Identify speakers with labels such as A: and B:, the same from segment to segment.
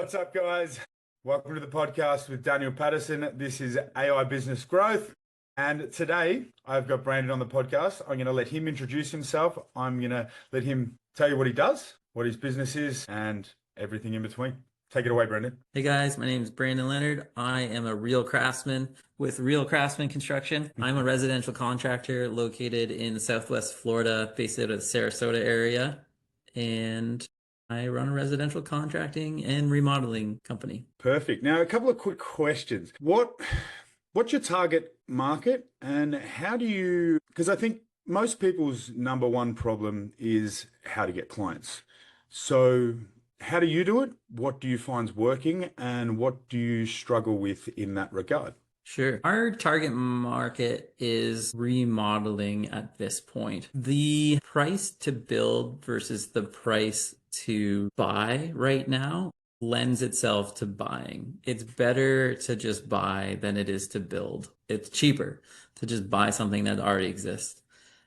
A: What's up, guys? Welcome to the podcast with Daniel Patterson. This is AI Business Growth. And today I've got Brandon on the podcast. I'm going to let him introduce himself. I'm going to let him tell you what he does, what his business is, and everything in between. Take it away, Brandon.
B: Hey guys, my name is Brandon Leonard. I am a Real Craftsman with Real Craftsman Construction. I'm a residential contractor located in Southwest Florida, based out of the Sarasota area. And I run a residential contracting and remodeling company.
A: Perfect. Now, a couple of quick questions. What's your target market, and how do you, because I think most people's number one problem is how to get clients. So how do you do it? What do you find's working, and what do you struggle with in that regard?
B: Sure. Our target market is remodeling at this point. The price to build versus the price to buy right now lends itself to buying. It's better to just buy than it is to build. It's cheaper to just buy something that already exists.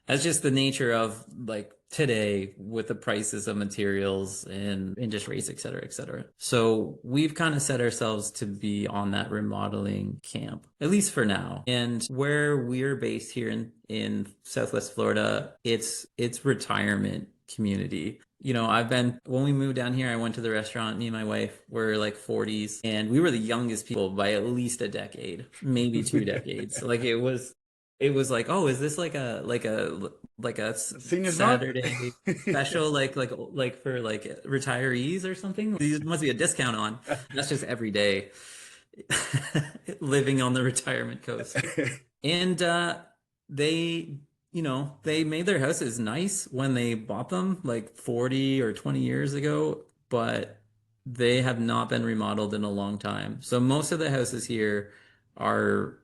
B: That's just the nature of like today with the prices of materials and interest rates, et cetera, et cetera. So we've kind of set ourselves to be on that remodeling camp, at least for now. And where we're based here in Southwest Florida, it's retirement community. You know, when we moved down here, I went to the restaurant. Me and my wife were like 40s, and we were the youngest people by at least a decade, maybe 2 decades. Like it was like, oh, is this like a
A: Senior
B: Saturday special, like for like retirees or something? There must be a discount on. That's just every day living on the retirement coast. And they made their houses nice when they bought them like 40 or 20 years ago, but they have not been remodeled in a long time. So most of the houses here are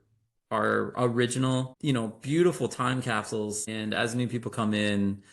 B: original, beautiful time capsules. And as new people come in,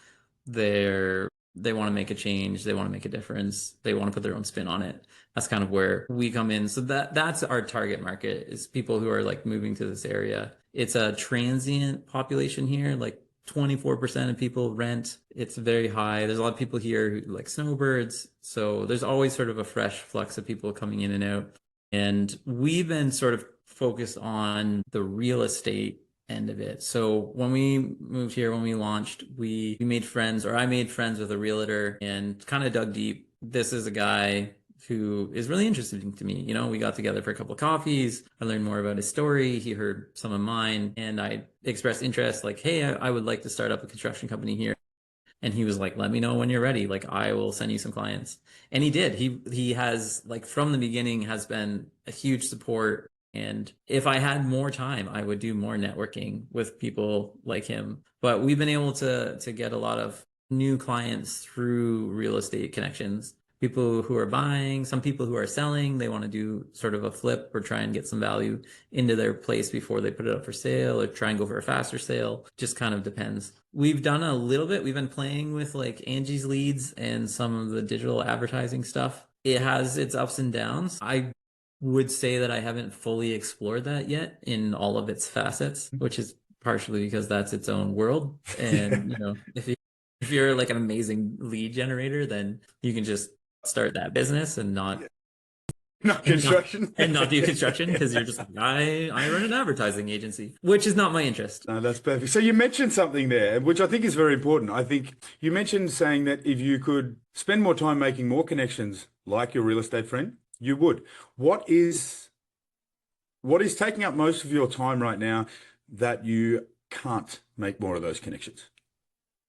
B: they want to make a change. They want to make a difference. They want to put their own spin on it. That's kind of where we come in. So that's our target market, is people who are like moving to this area. It's a transient population here. Like 24% of people rent. It's very high. There's a lot of people here who like snowbirds. So there's always sort of a fresh flux of people coming in and out. And we've been sort of focused on the real estate end of it. So when we moved here, when we launched, we made friends, or I made friends with a realtor and kind of dug deep. This is a guy who is really interesting to me. We got together for a couple of coffees. I learned more about his story. He heard some of mine, and I expressed interest, like, hey, I would like to start up a construction company here. And he was like, let me know when you're ready. Like, I will send you some clients. And he did. He has, like, from the beginning has been a huge support. And if I had more time, I would do more networking with people like him. But we've been able to get a lot of new clients through real estate connections. People who are buying, some people who are selling, they want to do sort of a flip or try and get some value into their place before they put it up for sale, or try and go for a faster sale. Just kind of depends. We've done a little bit. We've been playing with like Angie's Leads and some of the digital advertising stuff. It has its ups and downs. I would say that I haven't fully explored that yet in all of its facets, which is partially because that's its own world. And, if you're like an amazing lead generator, then you can just start that business and not
A: construction
B: and not do construction, because you're just like, I run an advertising agency, which is not my interest.
A: No, that's perfect. So you mentioned something there, which I think is very important. I think you mentioned saying that if you could spend more time making more connections, like your real estate friend, you would. What is taking up most of your time right now that you can't make more of those connections?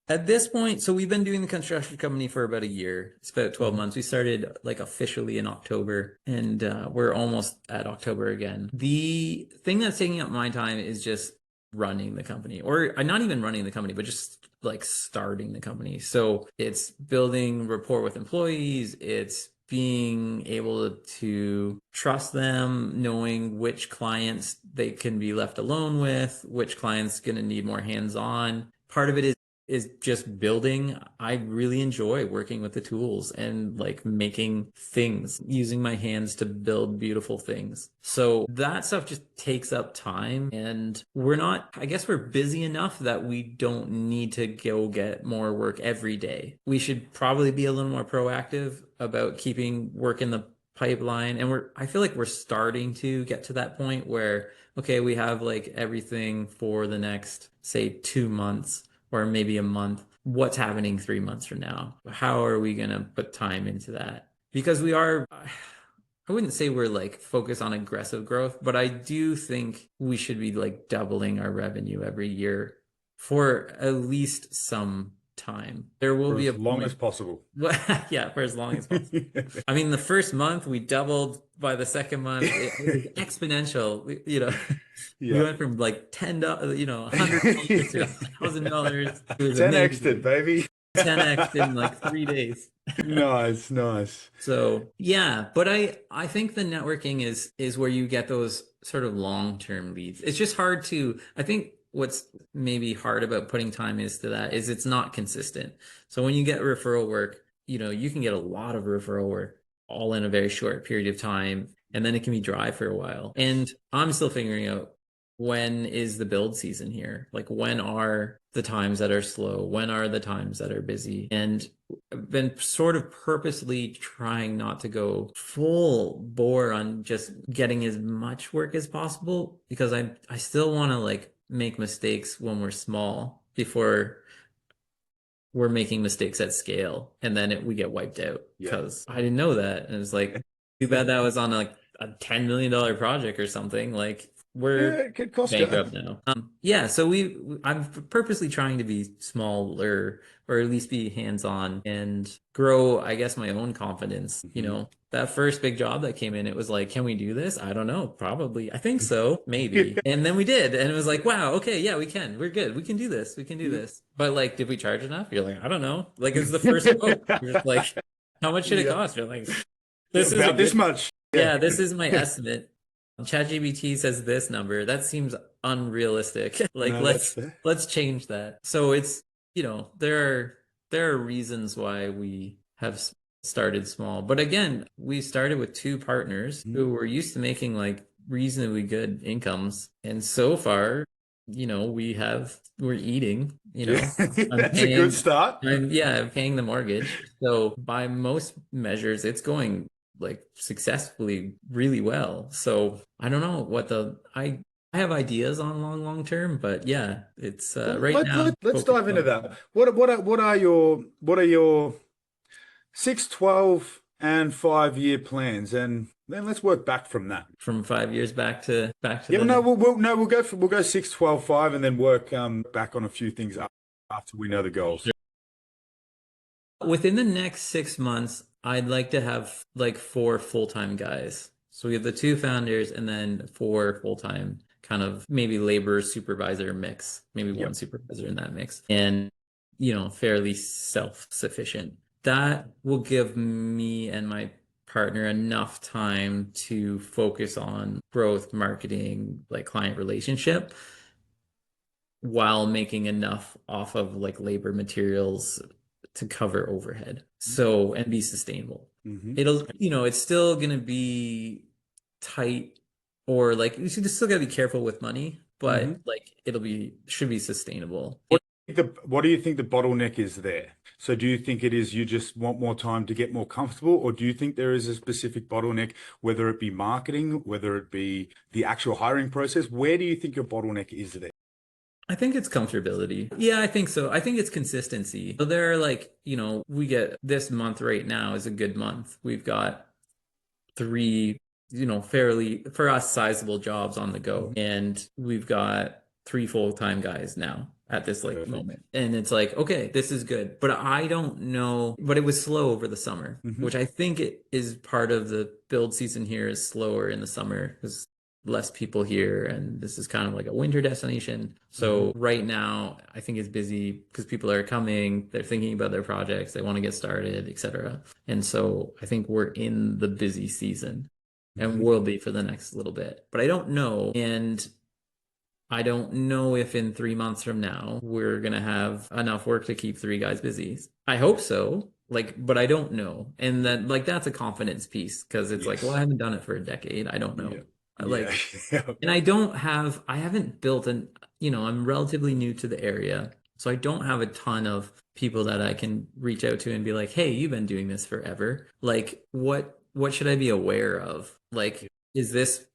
B: At this point, so we've been doing the construction company for about a year. It's about 12 months. We started like officially in October, and we're almost at October again. The thing that's taking up my time is just running the company, or not even running the company, but just like starting the company. So it's building rapport with employees. It's being able to trust them, knowing which clients they can be left alone with, which clients going to need more hands-on. Part of it is just building. I really enjoy working with the tools and like making things, using my hands to build beautiful things. So that stuff just takes up time, and I guess we're busy enough that we don't need to go get more work every day. We should probably be a little more proactive about keeping work in the pipeline, and I feel like we're starting to get to that point where, okay, we have like everything for the next, say, 2 months or maybe a month. What's happening 3 months from now? How are we gonna put time into that? Because we are, I wouldn't say we're like focused on aggressive growth, but I do think we should be like doubling our revenue every year for at least some time. There will
A: For
B: be
A: as
B: a
A: long as
B: point.
A: possible.
B: Yeah, for as long as possible. I mean, the first month we doubled. By the second month, it was exponential. We
A: Yeah.
B: went from like $10, $100 to $1,000. It was
A: 10x it,
B: amazing.
A: baby.
B: 10x in like 3 days.
A: Nice, nice.
B: So yeah, but I think the networking is where you get those sort of long-term leads. It's just hard to, I think what's maybe hard about putting time into that is it's not consistent. So when you get referral work, you can get a lot of referral work all in a very short period of time, and then it can be dry for a while. And I'm still figuring out, when is the build season here? Like, when are the times that are slow? When are the times that are busy? And I've been sort of purposely trying not to go full bore on just getting as much work as possible, because I still want to like make mistakes when we're small before we're making mistakes at scale, and then we get wiped out
A: Yeah.
B: because I didn't know that. And it was like, too bad that was on like a $10 million project or something. Like,
A: Yeah,
B: we're
A: it could cost you.
B: bankrupt now. Yeah, so I'm purposely trying to be smaller, or at least be hands-on and grow, I guess, my own confidence. That first big job that came in, it was like, can we do this? I don't know, probably. I think so, maybe. And then we did, and it was like, wow, okay, yeah, we can. We're good. We can do this. We can do this. But like, did we charge enough? You're like, I don't know. Like, it's the first quote. You're just like, how much should it
A: Yeah.
B: cost? You're like, this is a
A: About this
B: good,
A: much.
B: yeah, this is my estimate. ChatGPT says this number. That seems unrealistic. Like,
A: No, that's fair.
B: let's change that. So it's, there are reasons why we have started small. But again, we started with two partners who were used to making like reasonably good incomes. And so far, we're eating,
A: That's a good start.
B: I'm paying the mortgage. So by most measures, it's going like successfully really well. So I don't know I have ideas on long term, but yeah, it's right now.
A: Let's dive into that. What are your 6, 12, and 5 year plans, and then let's work back from that.
B: From 5 years back to
A: Yeah, no, we'll go 6, 12, 5, and then work back on a few things after we know the goals.
B: Within the next 6 months, I'd like to have like 4 full-time guys. So we have the 2 founders and then 4 full-time, kind of maybe labor supervisor mix, maybe one supervisor in that mix, and fairly self-sufficient. That will give me and my partner enough time to focus on growth, marketing, like client relationship, while making enough off of like labor materials to cover overhead. So, and be sustainable. It's still going to be tight, or like you still got to be careful with money, but like should be sustainable.
A: What do you think the bottleneck is there? So do you think it is you just want more time to get more comfortable, or do you think there is a specific bottleneck, whether it be marketing, whether it be the actual hiring process? Where do you think your bottleneck is there?
B: I think it's comfortability. Yeah, I think so. I think it's consistency. So there are like, we get this month right now is a good month. We've got 3, fairly, for us, sizable jobs on the go. And we've got 3 full-time guys now at this like moment. And it's like, okay, this is good. But I don't know, but it was slow over the summer, which I think it is part of the build season here is slower in the summer because less people here, and this is kind of like a winter destination. So right now I think it's busy because people are coming, they're thinking about their projects, they want to get started, etc. And so I think we're in the busy season, and will be for the next little bit. But I don't know, and I don't know if in 3 months from now we're gonna have enough work to keep 3 guys busy. I hope so. But I don't know. And then that's a confidence piece, because it's like, well, I haven't done it for a decade. I don't know. And I haven't built I'm relatively new to the area. So I don't have a ton of people that I can reach out to and be like, hey, you've been doing this forever. Like, what what should I be aware of? Like, is this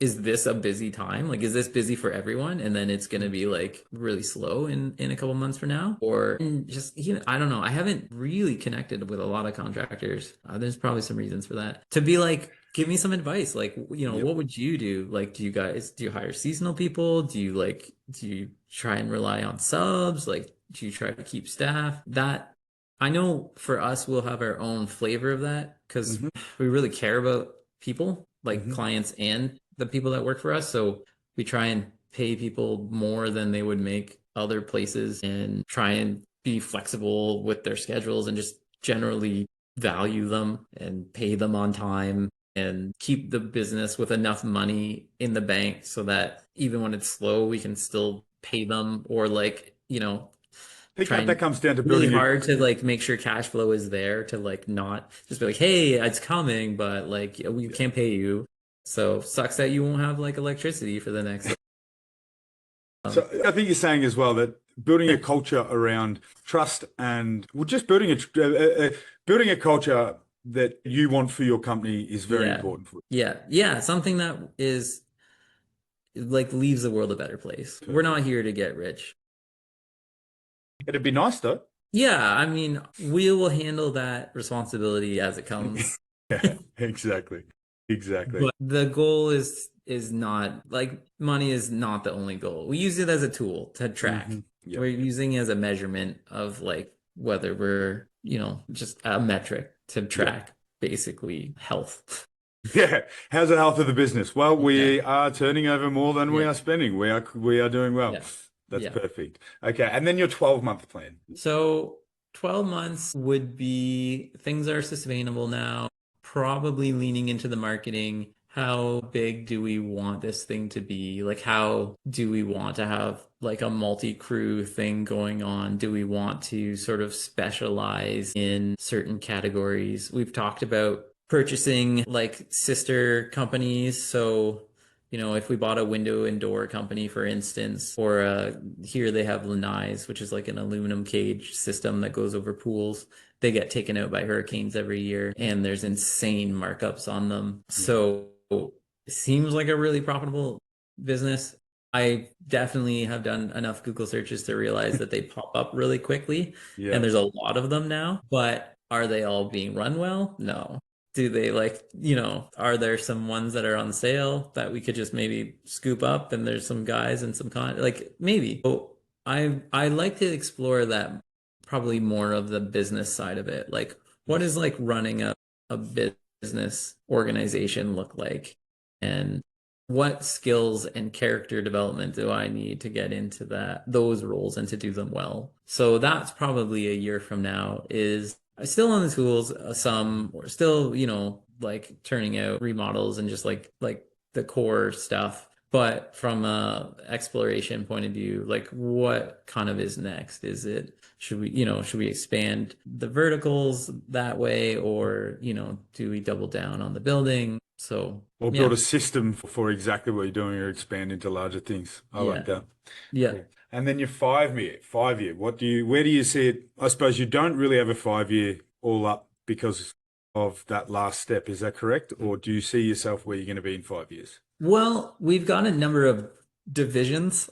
B: a busy time? Like, is this busy for everyone? And then it's gonna be like really slow in a couple months from now? Or just, I don't know. I haven't really connected with a lot of contractors. There's probably some reasons for that. To be like, give me some advice. Like,
A: Yep.
B: what would you do? Like, do you hire seasonal people? Do you try and rely on subs? Like, do you try to keep staff? That I know for us, we'll have our own flavor of that because
A: Hmm.
B: we really care about people, like
A: Hmm.
B: clients and the people that work for us. So we try and pay people more than they would make other places and try and be flexible with their schedules and just generally value them and pay them on time and keep the business with enough money in the bank so that even when it's slow, we can still pay them or like,
A: I think that
B: trying
A: comes down to
B: really
A: building a
B: hard to like make sure cash flow is there to like not just be like, hey, it's coming, but like we
A: yeah.
B: can't pay you. So sucks that you won't have like electricity for the next
A: So I think you're saying as well that building a culture around trust and well, just building a culture that you want for your company is very
B: yeah.
A: important for
B: Yeah. Yeah. Something that is like leaves the world a better place.
A: you.
B: We're not
A: Perfect.
B: here to get rich.
A: It'd be nice though.
B: Yeah, I mean, we will handle that responsibility as it comes.
A: Yeah, exactly. Exactly.
B: But the goal is not like money is not the only goal. We use it as a tool to track.
A: Yep.
B: We're using it as a measurement of like whether we're, just a metric to
A: Yep.
B: track basically health.
A: Yeah. How's the health of the business? Well,
B: Yeah.
A: we are turning over more than we
B: Yeah.
A: are spending. We are doing well.
B: Yeah.
A: That's
B: Yeah.
A: perfect. Okay. And then your 12-month plan.
B: So 12 months would be things are sustainable now, probably leaning into the marketing. How big do we want this thing to be? Like, how do we want to have like a multi-crew thing going on? Do we want to sort of specialize in certain categories? We've talked about purchasing like sister companies. So if we bought a window and door company, for instance, or here they have Lanai's, which is like an aluminum cage system that goes over pools. They get taken out by hurricanes every year, and there's insane markups on them.
A: Yeah.
B: So it seems like a really profitable business. I definitely have done enough Google searches to realize that they pop up really quickly, and
A: Yeah.
B: there's a lot of them now. But are they all being run well? No. Do they like, are there some ones that are on sale that we could just maybe scoop up and there's some guys and some like maybe. So I like to explore that probably more of the business side of it. Like what is like running a business organization look like? And what skills and character development do I need to get into those roles and to do them well? So that's probably a year from now is I'm still on the tools, some or still, like turning out remodels and just like the core stuff. But from a exploration point of view, like what kind of is next? Should we expand the verticals that way or, do we double down on the building? So
A: Or build
B: yeah,
A: a system for exactly what you're doing or expand into larger things. I like
B: yeah,
A: that.
B: yeah.
A: Cool. And then your 5 year, where do you see it? I suppose you don't really have a 5 year all up because of that last step. Is that correct? Or do you see yourself where you're going to be in 5 years?
B: Well, we've got a number of divisions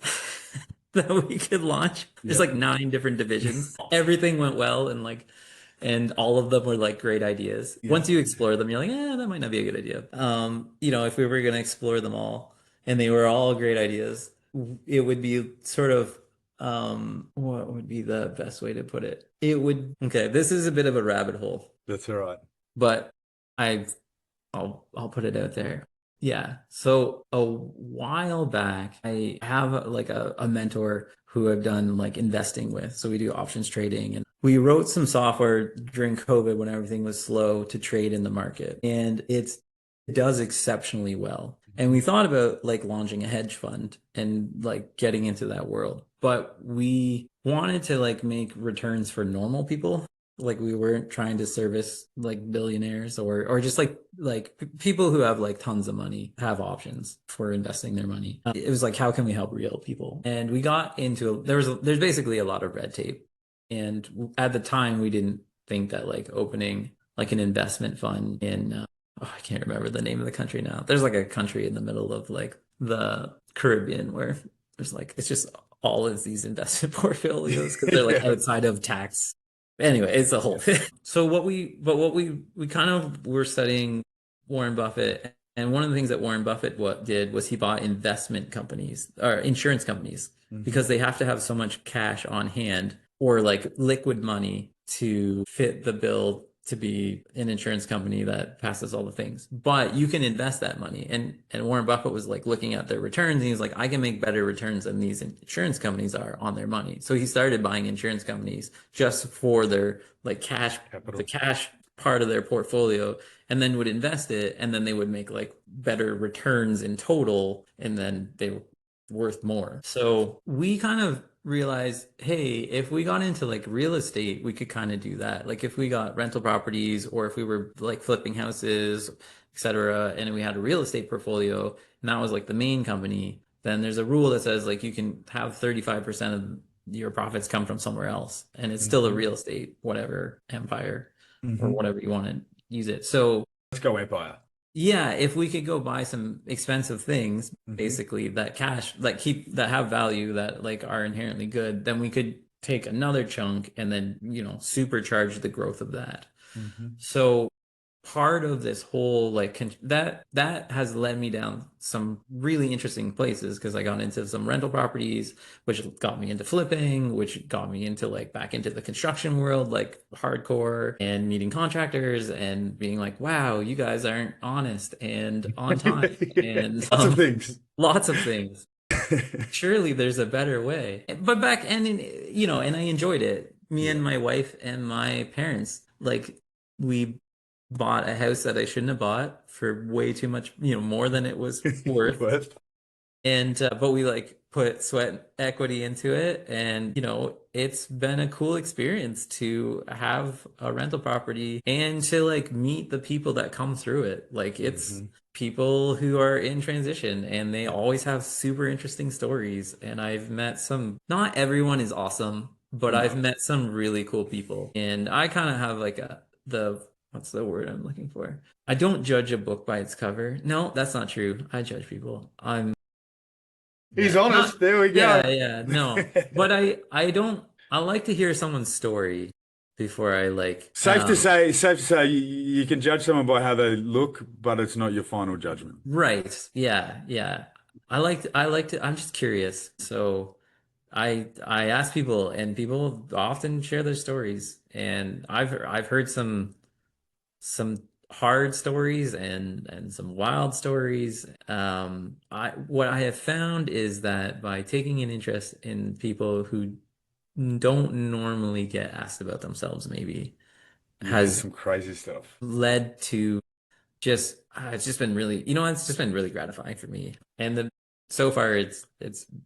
B: that we could launch. There's
A: Yep.
B: like 9 different divisions. Everything went well and all of them were like great ideas.
A: Yeah.
B: Once you explore them, you're like, that might not be a good idea. If we were gonna explore them all and they were all great ideas, it would be sort of what would be the best way to put it? Okay, this is a bit of a rabbit hole,
A: That's all right.
B: but I I'll put it out there. Yeah. So a while back, I have like a mentor who I've done like investing with. So we do options trading and we wrote some software during COVID when everything was slow to trade in the market. And it does exceptionally well. And we thought about like launching a hedge fund and like getting into that world. But we wanted to like make returns for normal people. Like we weren't trying to service like billionaires or just like people who have like tons of money have options for investing their money. It was like how can we help real people? And we got into there's basically a lot of red tape. And at the time we didn't think that like opening like an investment fund in oh, I can't remember the name of the country now. There's like a country in the middle of like the Caribbean where there's like it's just all of these investment portfolios because they're like
A: Yeah.
B: outside of tax. Anyway, it's a whole thing. So what we kind of were studying Warren Buffett, and one of the things that Warren Buffett what did was he bought investment companies or insurance companies
A: Hmm.
B: because they have to have so much cash on hand or like liquid money to fit the bill to be an insurance company that passes all the things. But you can invest that money. And Warren Buffett was like looking at their returns and he's like, I can make better returns than these insurance companies are on their money. So he started buying insurance companies just for their like cash, the
A: Capital.
B: cash part of their portfolio, and then would invest it, and then they would make like better returns in total, and then they were worth more. So we kind of realized, hey, if we got into like real estate, we could kind of do that. Like if we got rental properties or if we were like flipping houses, etc., and we had a real estate portfolio, and that was like the main company, then there's a rule that says like you can have 35% of your profits come from somewhere else, and it's still a
A: Hmm.
B: real estate, whatever empire or
A: Hmm.
B: whatever you want to use it. So
A: Let's go Empire.
B: yeah, if we could go buy some expensive things,
A: Hmm.
B: basically that cash, like keep that have value that like are inherently good, then we could take another chunk and then, supercharge the growth of that.
A: Hmm.
B: So part of this whole like that has led me down some really interesting places because I got into some rental properties, which got me into flipping, which got me into like back into the construction world, like hardcore, and meeting contractors and being like, wow, you guys aren't honest and on time and
A: Lots of things.
B: lots of things. Surely there's a better way. But back and and I enjoyed it. Me and
A: Yeah.
B: my wife and my parents, like we bought a house that I shouldn't have bought for way too much, more than it was worth.
A: What?
B: And but we like put sweat equity into it, and it's been a cool experience to have a rental property and to like meet the people that come through it. Like it's
A: Hmm.
B: people who are in transition and they always have super interesting stories. And I've met some, not everyone is awesome, but I've
A: No.
B: met some really cool people. And I kind of have like what's the word I'm looking for? I don't judge a book by its cover. No, that's not true. I judge people.
A: He's
B: Yeah. Not
A: honest. There we
B: yeah,
A: go.
B: yeah, no. But I don't I like to hear someone's story before I like
A: Safe to say, you can judge someone by how they look, but it's not your final judgment.
B: right. Yeah, yeah. I'm just curious. So I ask people and people often share their stories and I've heard some hard stories and some wild stories. I what I have found is that by taking an interest in people who don't normally get asked about themselves, maybe
A: You hear
B: has
A: some crazy stuff.
B: led to just it's just been really, it's just been really gratifying for me. And so far it's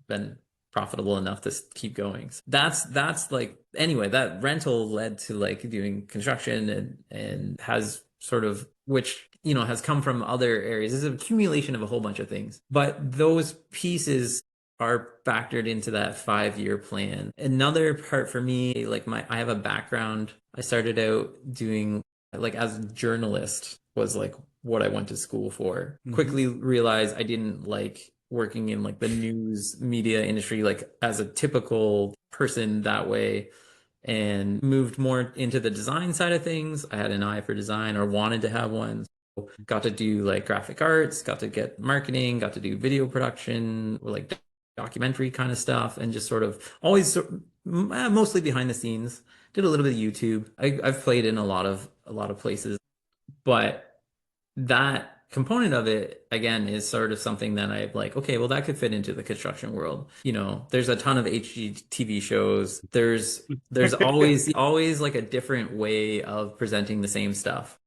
B: been profitable enough to keep going. So that's like anyway, that rental led to like doing construction and has sort of which has come from other areas. It's an accumulation of a whole bunch of things. But those pieces are factored into that 5-year plan. Another part for me, like I have a background. I started out doing like as a journalist was like what I went to school for.
A: Hmm.
B: Quickly realized I didn't like working in like the news media industry like as a typical person that way and moved more into the design side of things. I had an eye for design or wanted to have one. So got to do like graphic arts, got to get marketing, got to do video production, or like documentary kind of stuff, and just sort of always mostly behind the scenes. Did a little bit of YouTube. I've played in a lot of places, but that component of it again is sort of something that I like, okay, well that could fit into the construction world. There's a ton of HGTV shows. There's always like a different way of presenting the same stuff.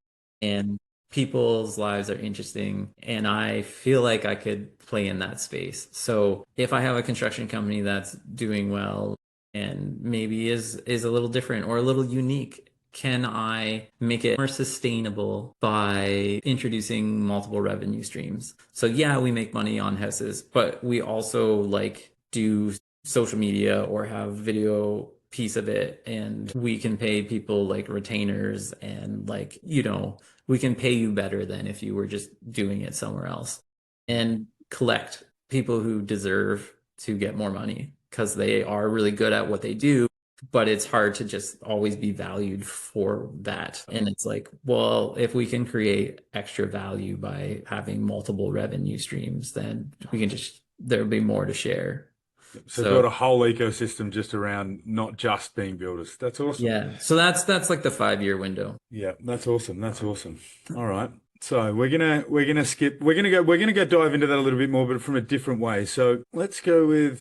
B: And people's lives are interesting and I feel like I could play in that space. So if I have a construction company that's doing well and maybe is a little different or a little unique, can I make it more sustainable by introducing multiple revenue streams? So yeah, we make money on houses, but we also like do social media or have video piece of it and we can pay people like retainers and like, we can pay you better than if you were just doing it somewhere else and collect people who deserve to get more money because they are really good at what they do, but it's hard to just always be valued for that. And it's like, well, if we can create extra value by having multiple revenue streams, then we can just, there'll be more to share.
A: So build a whole ecosystem just around not just being builders. That's awesome.
B: Yeah. So that's like the 5-year window.
A: Yeah, that's awesome. That's awesome. All right. So we're gonna go dive into that a little bit more, but from a different way. So let's go with,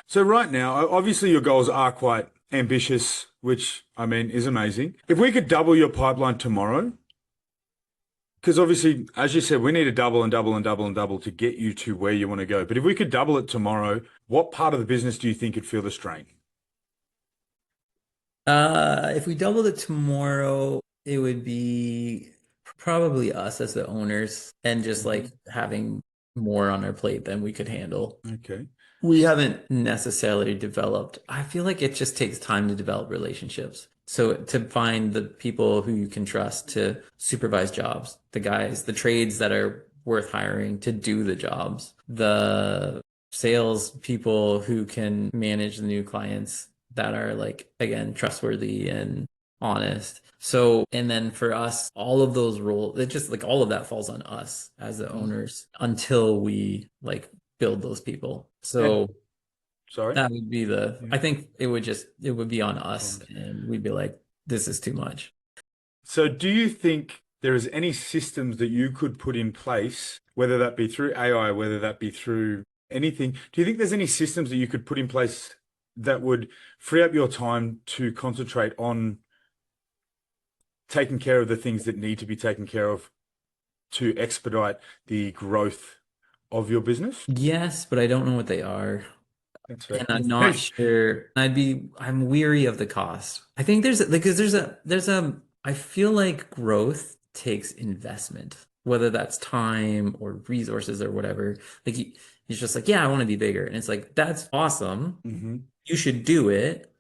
A: so right now, obviously your goals are quite ambitious, which I mean is amazing. If we could double your pipeline tomorrow, because obviously, as you said, we need to double and double and double and double to get you to where you want to go. But if we could double it tomorrow, what part of the business do you think could feel the strain?
B: If we doubled it tomorrow, it would be probably us as the owners and just like having more on our plate than we could handle.
A: Okay.
B: We haven't necessarily developed. I feel like it just takes time to develop relationships. So to find the people who you can trust to supervise jobs, the guys, the trades that are worth hiring to do the jobs, the sales people who can manage the new clients that are like, again, trustworthy and honest. So, and then for us, all of those roles, it just like all of that falls on us as the owners until we like build those people. So
A: Sorry.
B: that would be I think it would be on us and we'd be like, this is too much.
A: So do you think there is any systems that you could put in place, whether that be through AI, whether that be through anything? Do you think there's any systems that you could put in place that would free up your time to concentrate on taking care of the things that need to be taken care of to expedite the growth of your business?
B: Yes, but I don't know what they are.
A: That's right.
B: And I'm not sure. I'm weary of the cost. I think I feel like growth takes investment, whether that's time or resources or whatever. Like he's just like, yeah, I want to be bigger. And it's like, that's awesome.
A: Mm-hmm.
B: You should do it,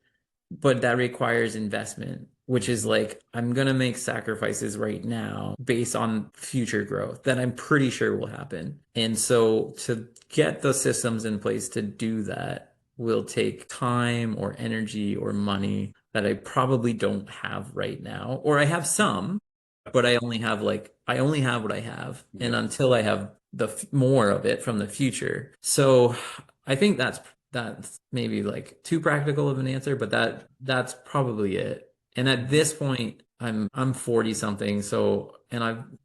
B: but that requires investment, which is like, I'm gonna make sacrifices right now based on future growth that I'm pretty sure will happen. And so to get the systems in place to do that will take time or energy or money that I probably don't have right now, or I have some, but I only have what I have. And until I have more of it from the future. So I think that's maybe like too practical of an answer, but that's probably it. And at this point, I'm 40 something, so and I'm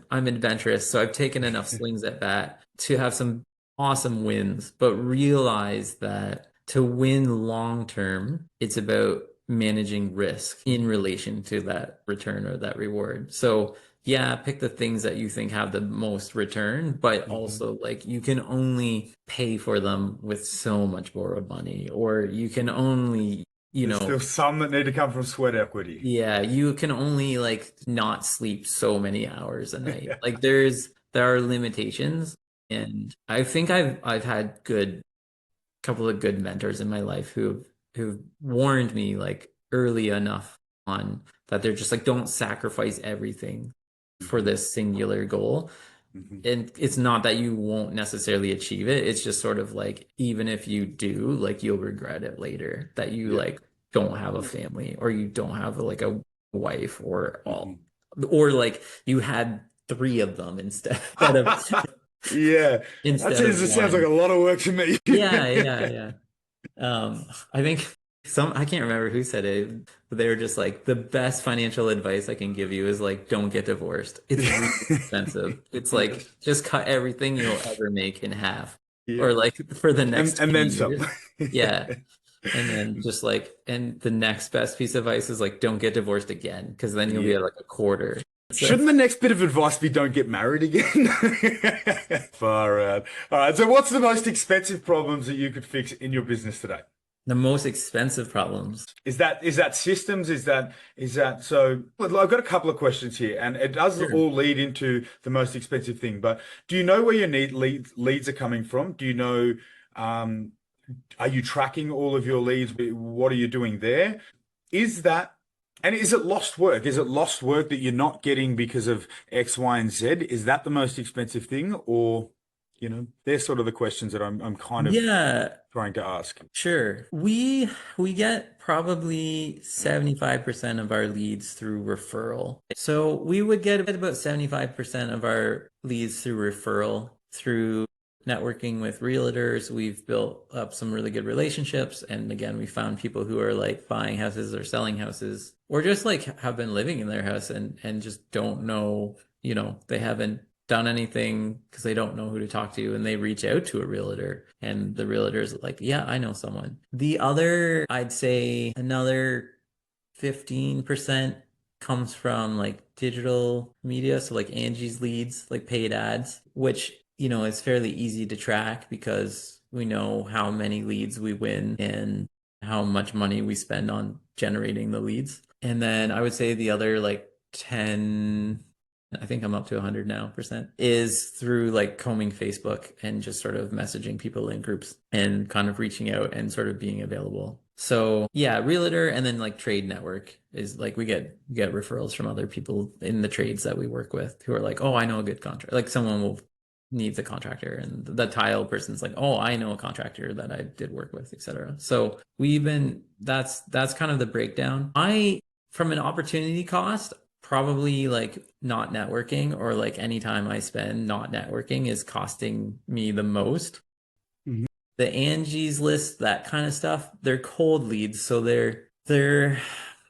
B: adventurous, so I've taken enough swings at bat to have some awesome wins, but realize that to win long term, it's about managing risk in relation to that return or that reward. So yeah, pick the things that you think have the most return, but also like you can only pay for them with so much borrowed money, or you can only,
A: There's still some that need to come from sweat equity.
B: Yeah, you can only like not sleep so many hours a night. Like there are limitations, and I think I've had couple of good mentors in my life who've warned me like early enough on that they're just like, don't sacrifice everything for this singular goal. And it's not that you won't necessarily achieve it. It's just sort of like, even if you do, like you'll regret it later that you like don't have a family, or you don't have like a wife, or or like you had 3 of them instead of
A: Yeah. It sounds like a lot of work to me.
B: Yeah. I think I can't remember who said it, but they were just like, the best financial advice I can give you is like, don't get divorced. It's really expensive. It's like, just cut everything you'll ever make in half, or like for the next
A: and then
B: years.
A: some.
B: Yeah. And then just like, and the next best piece of advice is like, don't get divorced again, because then you'll be at like a quarter. So,
A: shouldn't the next bit of advice be don't get married again? Far out. All right. So what's the most expensive problems that you could fix in your business today?
B: the most expensive problems.
A: Is that systems? Is that so? Well, I've got a couple of questions here, and it does all lead into the most expensive thing. But do you know where your leads are coming from? Do you know? Are you tracking all of your leads? What are you doing there? Is that And is it lost work? Is it lost work that you're not getting because of X, Y, and Z? Is that the most expensive thing? Or, they're sort of the questions that I'm kind of
B: Yeah,
A: trying to ask.
B: sure. We get probably 75% of our leads through referral. So we would get about 75% of our leads through referral, through networking with realtors. We've built up some really good relationships. And again, we found people who are like buying houses or selling houses, or just like have been living in their house and just don't know, they haven't done anything because they don't know who to talk to, and they reach out to a realtor, and the realtor is like, yeah, I know someone. The other, I'd say another 15% comes from like digital media, so like Angie's leads, like paid ads, which is fairly easy to track because we know how many leads we win and how much money we spend on generating the leads. And then I would say the other like 10, I think I'm up to 100 now percent, is through like combing Facebook and just sort of messaging people in groups and kind of reaching out and sort of being available. So yeah, realtor, and then like trade network is like we get referrals from other people in the trades that we work with who are like, oh, I know a good contract. Like someone will needs a contractor, and the tile person's like, oh, I know a contractor that I did work with, etc. So that's kind of the breakdown. From an opportunity cost, probably like not networking, or like any time I spend not networking is costing me the most.
A: Mhm.
B: The Angie's List, that kind of stuff, they're cold leads, so they're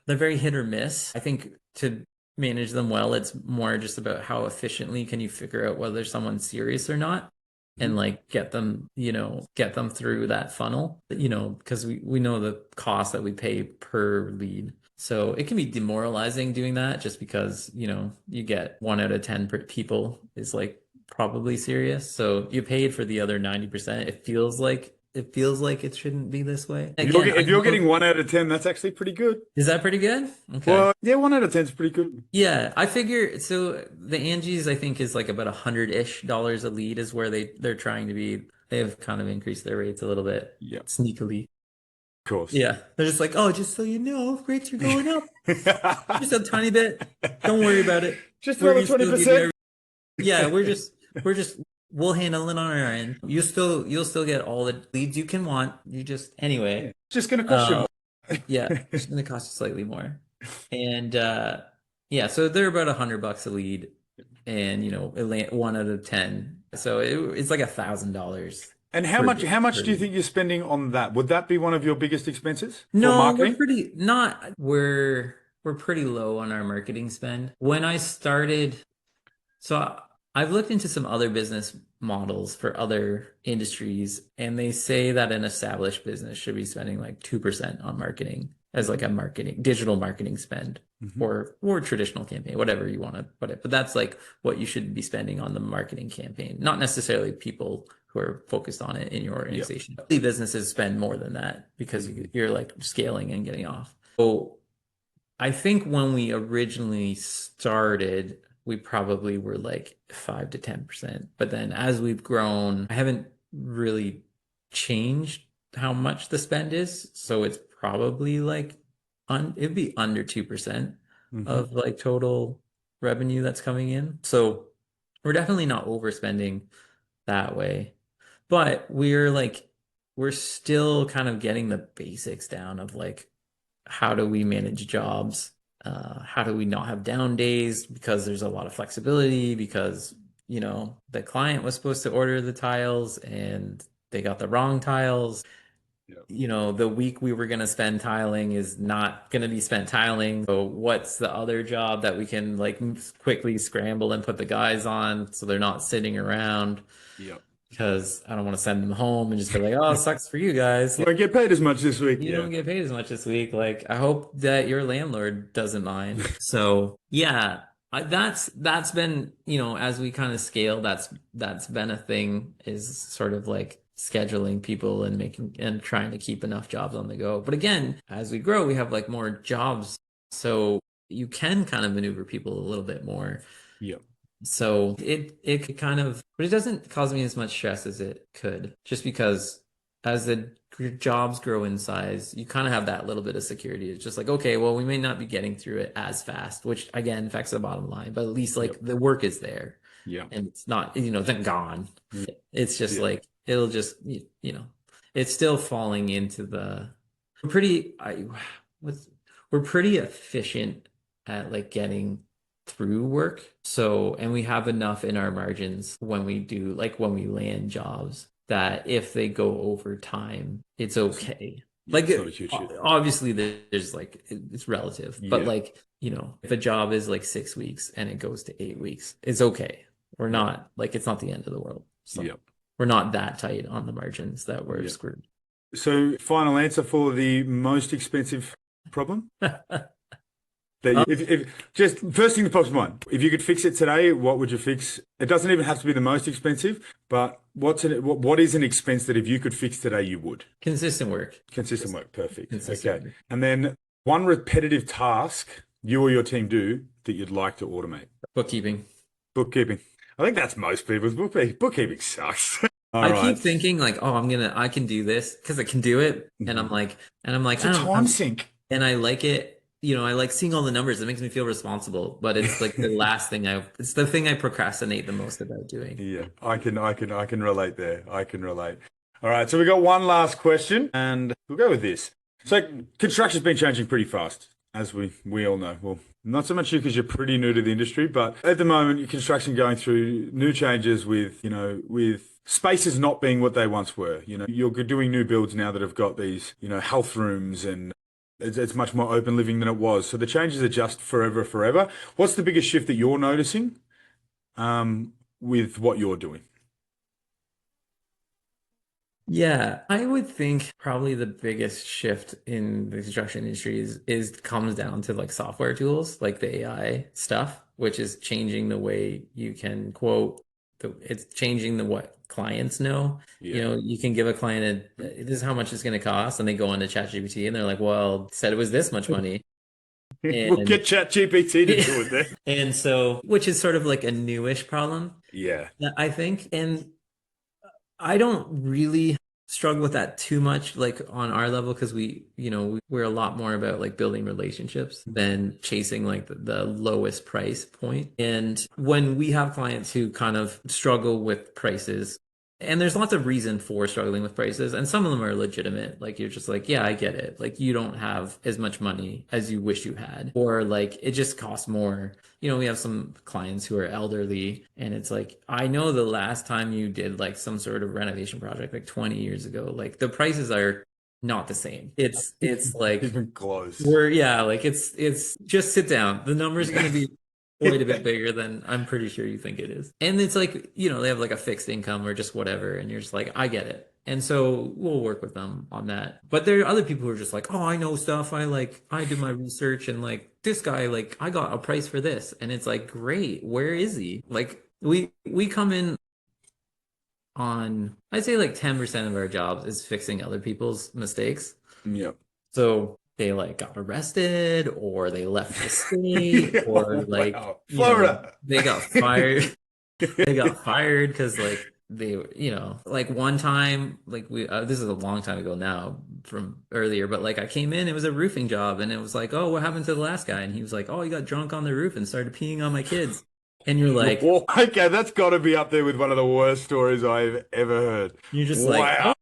B: very hit or miss. I think to manage them well, it's more just about how efficiently can you figure out whether someone's serious or not, and
A: Mhm.
B: like get them through that funnel, because we know the cost that we pay per lead. So it can be demoralizing doing that, just because, you get 1 out of 10 people is like probably serious. So you paid for the other 90%. It feels like it shouldn't be this way. Again, I
A: If you're
B: know.
A: getting 1 out of 10, that's actually pretty good.
B: Is that pretty good? Okay.
A: Well, yeah, 1 out of 10 is pretty good.
B: Yeah, I figure so the Angie's I think is like about $100-ish a lead is where they're trying to be. They have kind of increased their rates a little bit
A: Yeah, of
B: sneakily.
A: course.
B: Yeah. They're just like, "Oh, just so you know, rates are going up just a tiny bit. Don't worry about it.
A: Just
B: We're
A: another
B: gonna still give you
A: 20%.
B: every." Yeah, we're just we'll handle it on our end. You'll still get all the leads you can want. You just anyway.
A: Yeah. Just going to cost you
B: Uh
A: more.
B: Yeah, it's going to cost you slightly more. And yeah, so they're about $100 a lead, and 1 out of 10. So it's like $1,000
A: And
B: per
A: how much
B: per
A: do you
B: lead.
A: think you're spending on that? Would that be one of your biggest expenses for
B: No, we're
A: marketing?
B: pretty not we're pretty low on our marketing spend. When I started, so I've looked into some other business models for other industries, and they say that an established business should be spending like 2% on marketing as like a digital marketing spend,
A: Hmm.
B: or traditional campaign, whatever you want to put it. But that's like what you should be spending on the marketing campaign, not necessarily people who are focused on it in your
A: Yeah.
B: organization. The businesses spend more than that because
A: Mhm.
B: you're like scaling and getting off. So I think when we originally started, we probably were like 5 to 10%. But then as we've grown, I haven't really changed how much the spend is. So it's probably like it'd be under 2%
A: Hmm.
B: of like total revenue that's coming in. So we're definitely not overspending that way. But we're still kind of getting the basics down of like how do we manage jobs? How do we not have down days because there's a lot of flexibility because, the client was supposed to order the tiles and they got the wrong tiles.
A: Yeah.
B: The week we were going to spend tiling is not going to be spent tiling. So what's the other job that we can like quickly scramble and put the guys on so they're not sitting around?
A: Yeah.
B: Because I don't want to send them home and just be like, oh, it sucks for you guys.
A: You don't get paid as much this week.
B: You
A: Yeah.
B: don't get paid as much this week. Like, I hope that your landlord doesn't mind. So, yeah, that's been, as we kind of scale, that's been a thing, is sort of like scheduling people and making and trying to keep enough jobs on the go. But again, as we grow, we have like more jobs, so you can kind of maneuver people a little bit more.
A: Yeah.
B: So it could kind of, but it doesn't cause me as much stress as it could, just because. as the jobs grow in size, you kind of have that little bit of security. It's just like, okay, well, we may not be getting through it as fast, which again affects the bottom line, but at least like
A: Yep.
B: the work is there
A: Yep.
B: and it's not, then gone.
A: Mm.
B: It's just
A: Yeah.
B: like, it'll just, it's still falling into we're pretty, what's, we're pretty efficient at like getting through work. So, and we have enough in our margins when we do, like when we land jobs that if they go over time, it's okay.
A: Yeah,
B: Like
A: it's not a huge shit.
B: obviously there's like it's relative, but
A: Yeah.
B: like, if a job is like 6 weeks and it goes to 8 weeks, it's okay. We're
A: Yep.
B: not like it's not the end of the world. So
A: Yep.
B: we're not that tight on the margins that we're
A: Yep.
B: screwed.
A: So, final answer for the most expensive problem? That if just first thing that pops to mind, if you could fix it today, what would you fix? It doesn't even have to be the most expensive, but what is an expense that if you could fix today, you would?
B: Consistent work.
A: Consistent work, perfect.
B: Consistent
A: Okay.
B: work.
A: And then one repetitive task you or your team do that you'd like to automate.
B: Bookkeeping.
A: Bookkeeping. I think that's most people's bookkeeping. Bookkeeping sucks. All
B: I
A: right.
B: keep thinking like, oh, I can do this because I can do it. And I'm like,
A: It's a time sink.
B: and I like it. I like seeing all the numbers. It makes me feel responsible, but it's like the last thing it's the thing I procrastinate the most about doing.
A: Yeah, I can relate there. I can relate. All right, so we got one last question, and we'll go with this. So construction's been changing pretty fast, as we all know. Well, not so much you because you're pretty new to the industry, but at the moment, construction going through new changes with spaces not being what they once were. You're doing new builds now that have got these, health rooms and it's much more open living than it was. So the changes are just forever. What's the biggest shift that you're noticing with what you're doing?
B: Yeah, I would think probably the biggest shift in the construction industry is comes down to like software tools, like the AI stuff, which is changing the way you can quote. It's changing what clients know.
A: Yeah.
B: You can give a client this is how much it's going to cost, and they go into ChatGPT and they're like, "Well, said it was this much money,"
A: We'll
B: and
A: get ChatGPT to do it then.
B: and so which is sort of like a newish problem,
A: Yeah.
B: I think, and I don't really struggle with that too much, like on our level, because we're a lot more about like building relationships than chasing like the lowest price point. And when we have clients who kind of struggle with prices, and there's lots of reason for struggling with prices, and some of them are legitimate. Like you're just like, yeah, I get it. Like you don't have as much money as you wish you had, or like it just costs more. We have some clients who are elderly, and it's like, I know the last time you did like some sort of renovation project like 20 years ago, like the prices are not the same. It's like
A: Even close.
B: like it's just sit down. The number's going to be quite a bit bigger than I'm pretty sure you think it is. And it's like, they have like a fixed income or just whatever. And you're just like, I get it. And so we'll work with them on that. But there are other people who are just like, oh, I know stuff. I do my research and like this guy, like I got a price for this. And it's like, great. Where is he? Like we come in on, I'd say like 10% of our jobs is fixing other people's mistakes.
A: Yep.
B: So they like got arrested or they left the state or like
A: Wow. Florida.
B: they got fired. They got fired because like they like one time like this is a long time ago now from earlier, but like I came in, it was a roofing job and it was like, oh, what happened to the last guy? And he was like, oh, he got drunk on the roof and started peeing on my kids. And you're like,
A: okay, that's got to be up there with one of the worst stories I've ever heard.
B: you're just
A: Wow.
B: like, oh,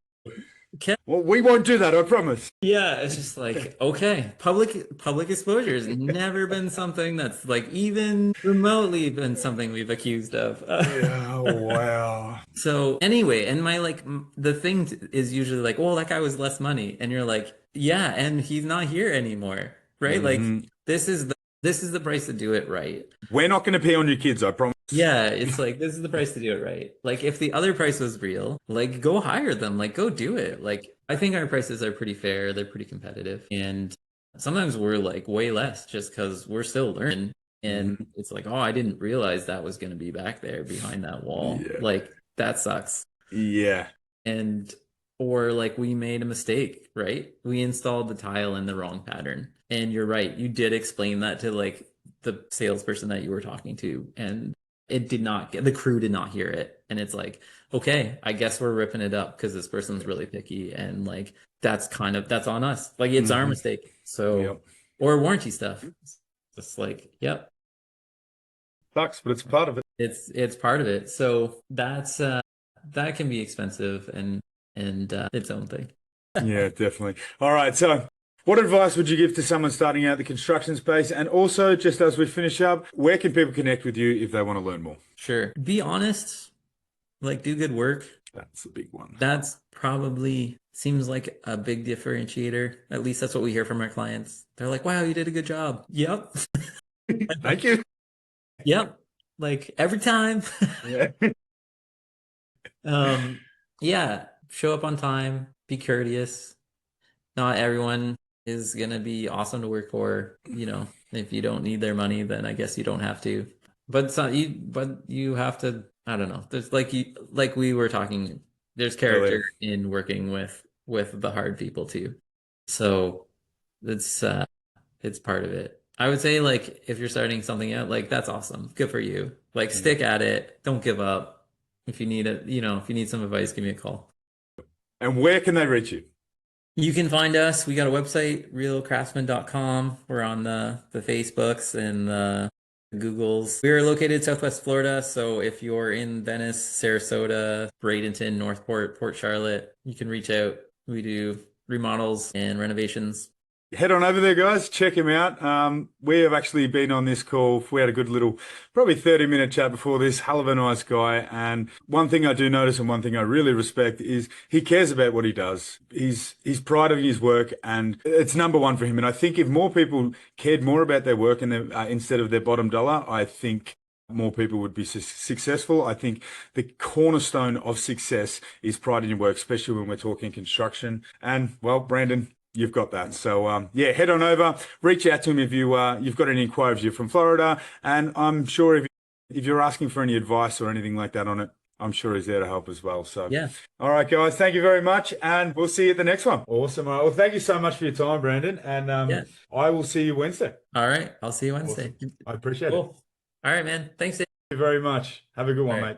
B: okay.
A: Well, we won't do that, I promise.
B: Yeah, it's just like, okay, public exposure has never been something that's like even remotely been something we've accused of.
A: Yeah, wow.
B: So anyway, and my like the thing is usually like, well, that guy was less money, and you're like, yeah, and he's not here anymore, right? Like this is the price to do it right.
A: We're not going to pee on your kids, I promise.
B: Yeah, it's like this is the price to do it right. Like if the other price was real, like go hire them, like go do it. Like I think our prices are pretty fair, they're pretty competitive. And sometimes we're like way less just because we're still learning. And it's like, oh, I didn't realize that was going to be back there behind that wall.
A: Yeah.
B: Like that sucks.
A: Yeah.
B: And or like we made a mistake, right? We installed the tile in the wrong pattern. And you're right, you did explain that to like the salesperson that you were talking to. And it did not get, the crew did not hear it. And it's like, okay, I guess we're ripping it up because this person's really picky. And like, that's on us. Like, it's our
A: Hmm.
B: mistake. So,
A: Yep.
B: or warranty stuff. It's just like, yep,
A: Sucks, but it's part of it.
B: it's part of it. So that can be expensive and its own thing.
A: Yeah, definitely. All right. So, what advice would you give to someone starting out the construction space? And also, just as we finish up, where can people connect with you if they want to learn more?
B: Sure. Be honest, like do good work.
A: That's the big one.
B: That's probably seems like a big differentiator. At least that's what we hear from our clients. They're like, wow, you did a good job. Yep.
A: Thank you.
B: Yep. Like every time.
A: Yeah.
B: Um, yeah, show up on time, be courteous. Not everyone is gonna be awesome to work for. If you don't need their money, then I guess you don't have to. But you have to, I don't know. There's like we were talking, there's character
A: Earlier.
B: in working with the hard people too. So it's it's part of it. I would say like if you're starting something out, like that's awesome. Good for you. Like
A: Yeah.
B: stick at it. Don't give up. If you need it, if you need some advice, give me a call.
A: And where can they reach you?
B: You can find us. We got a website, realcraftsman.com. We're on the Facebooks and the Googles. We're located in Southwest Florida, so if you're in Venice, Sarasota, Bradenton, Northport, Port Charlotte, you can reach out. We do remodels and renovations.
A: Head on over there, guys. Check him out. We have actually been on this call. We had a good little, probably 30-minute chat before this. Hell of a nice guy. And one thing I do notice and one thing I really respect is he cares about what he does. He's pride of his work and it's number one for him. And I think if more people cared more about their work and instead of their bottom dollar, I think more people would be successful. I think the cornerstone of success is pride in your work, especially when we're talking construction. And well, Brandon, you've got that. So, yeah, head on over, reach out to him if you've got any inquiries. You're from Florida, and I'm sure if you're asking for any advice or anything like that on it, I'm sure he's there to help as well. So,
B: Yeah.
A: all right, guys, thank you very much, and we'll see you at the next one. Awesome. All right. Well, thank you so much for your time, Brandon, and
B: Yeah.
A: I will see you Wednesday.
B: All right. I'll see you Wednesday.
A: Awesome. I appreciate it.
B: Cool. All right, man. Thanks, Dave.
A: Thank you very much. Have a good
B: All
A: one,
B: right.
A: mate.